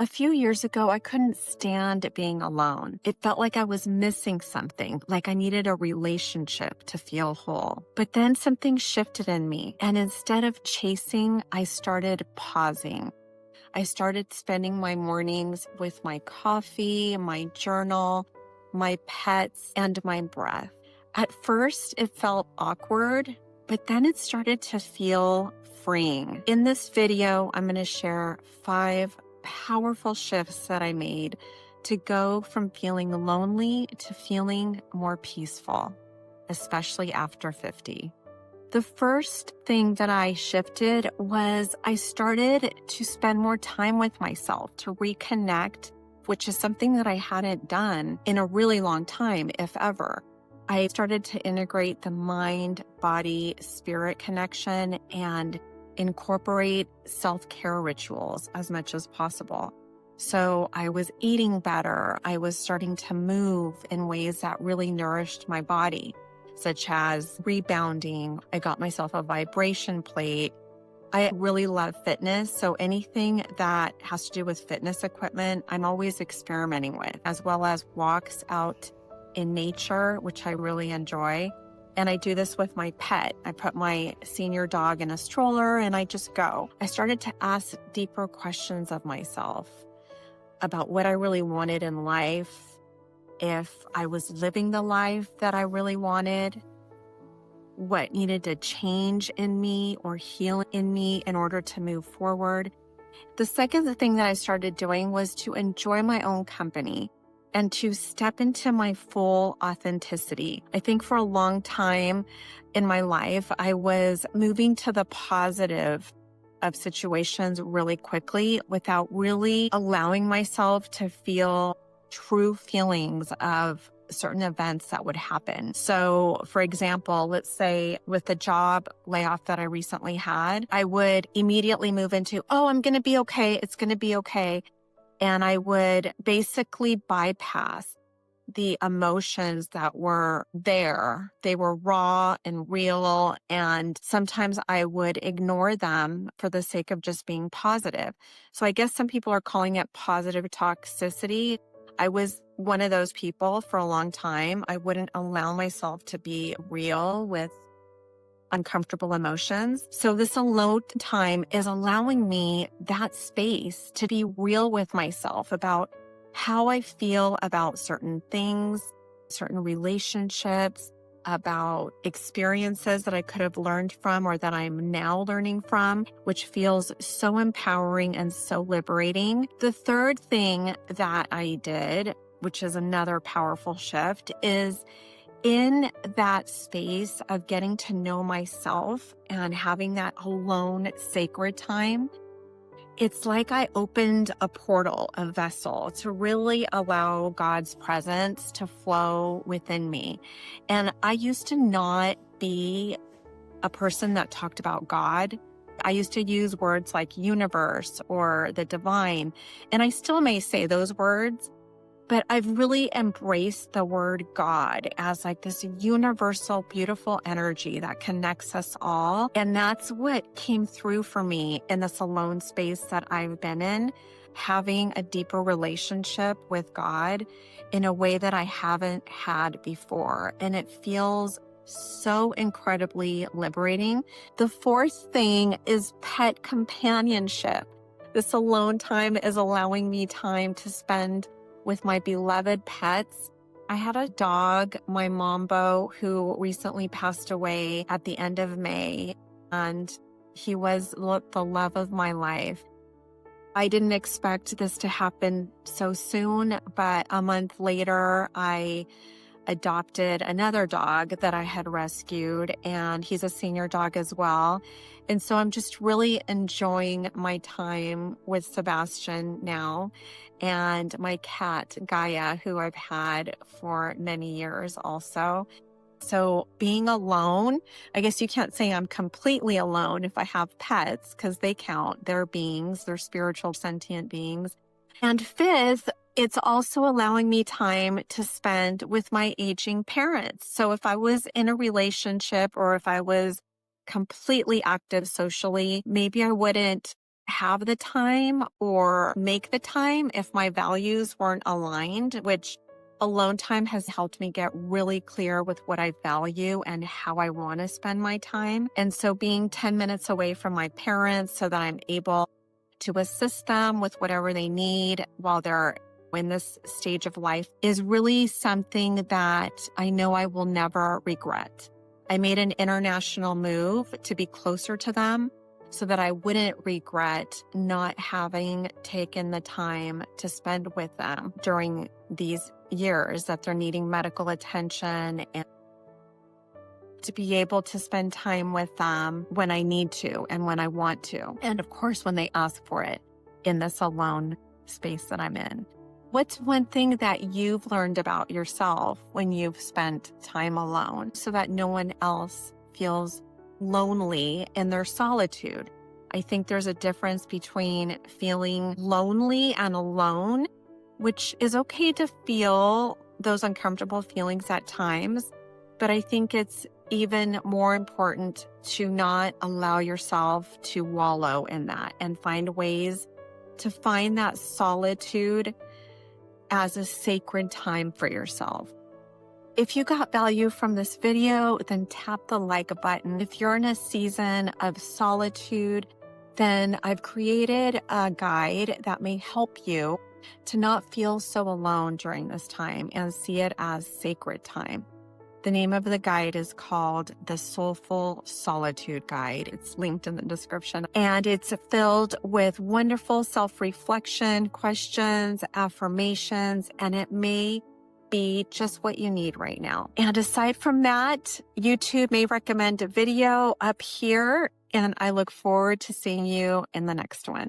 A few years ago, I couldn't stand being alone. It felt like I was missing something, like I needed a relationship to feel whole. But then something shifted in me, and instead of chasing, I started pausing. I started spending my mornings with my coffee, my journal, my pets, and my breath. At first, it felt awkward, but then it started to feel freeing. In this video, I'm going to share 5 powerful shifts that I made to go from feeling lonely to feeling more peaceful, especially after 50. The first thing that I shifted was I started to spend more time with myself, to reconnect, which is something that I hadn't done in a really long time, if ever. I started to integrate the mind, body, spirit connection and incorporate self-care rituals as much as possible. So I was eating better. I was starting to move in ways that really nourished my body, such as rebounding. I got myself a vibration plate. I really love fitness, so anything that has to do with fitness equipment, I'm always experimenting with, as well as walks out in nature, which I really enjoy. And I do this with my pet. I put my senior dog in a stroller and I just go. I started to ask deeper questions of myself about what I really wanted in life, if I was living the life that I really wanted, what needed to change in me or heal in me in order to move forward. The second thing that I started doing was to enjoy my own company and to step into my full authenticity. I think for a long time in my life, I was moving to the positive of situations really quickly without really allowing myself to feel true feelings of certain events that would happen. So for example, let's say with the job layoff that I recently had, I would immediately move into, oh, I'm going to be okay. It's going to be okay. And I would basically bypass the emotions that were there. They were raw and real. And sometimes I would ignore them for the sake of just being positive. So I guess some people are calling it positive toxicity. I was one of those people for a long time. I wouldn't allow myself to be real with uncomfortable emotions. So this alone time is allowing me that space to be real with myself about how I feel about certain things, certain relationships, about experiences that I could have learned from or that I'm now learning from, which feels so empowering and so liberating. The third thing that I did, which is another powerful shift, is in that space of getting to know myself and having that alone sacred time. It's like I opened a portal, a vessel, to really allow God's presence to flow within me. And I used to not be a person that talked about God. I used to use words like universe or the divine, and I still may say those words, but I've really embraced the word God as like this universal, beautiful energy that connects us all. And that's what came through for me in this alone space that I've been in, having a deeper relationship with God in a way that I haven't had before. And it feels so incredibly liberating. The fourth thing is pet companionship. This alone time is allowing me time to spend with my beloved pets. I had a dog, my Mambo, who recently passed away at the end of May, and he was the love of my life. I didn't expect this to happen so soon, but a month later, I adopted another dog that I had rescued, and he's a senior dog as well. And so I'm just really enjoying my time with Sebastian now, and my cat, Gaia, who I've had for many years also. So being alone, I guess you can't say I'm completely alone if I have pets, because they count. They're beings, they're spiritual, sentient beings. And fifth, it's also allowing me time to spend with my aging parents. So if I was in a relationship or if I was completely active socially, maybe I wouldn't have the time or make the time if my values weren't aligned, which alone time has helped me get really clear with what I value and how I want to spend my time. And so being 10 minutes away from my parents so that I'm able to assist them with whatever they need while they're in this stage of life is really something that I know I will never regret. I made an international move to be closer to them so that I wouldn't regret not having taken the time to spend with them during these years that they're needing medical attention, and to be able to spend time with them when I need to and when I want to. And of course, when they ask for it in this alone space that I'm in. What's one thing that you've learned about yourself when you've spent time alone so that no one else feels lonely in their solitude? I think there's a difference between feeling lonely and alone, which is okay to feel those uncomfortable feelings at times. But I think it's even more important to not allow yourself to wallow in that and find ways to find that solitude as a sacred time for yourself. If you got value from this video, then tap the like button. If you're in a season of solitude, then I've created a guide that may help you to not feel so alone during this time and see it as sacred time. The name of the guide is called the Soulful Solitude Guide. It's linked in the description. And it's filled with wonderful self-reflection, questions, affirmations, and it may be just what you need right now. And aside from that, YouTube may recommend a video up here, and I look forward to seeing you in the next one.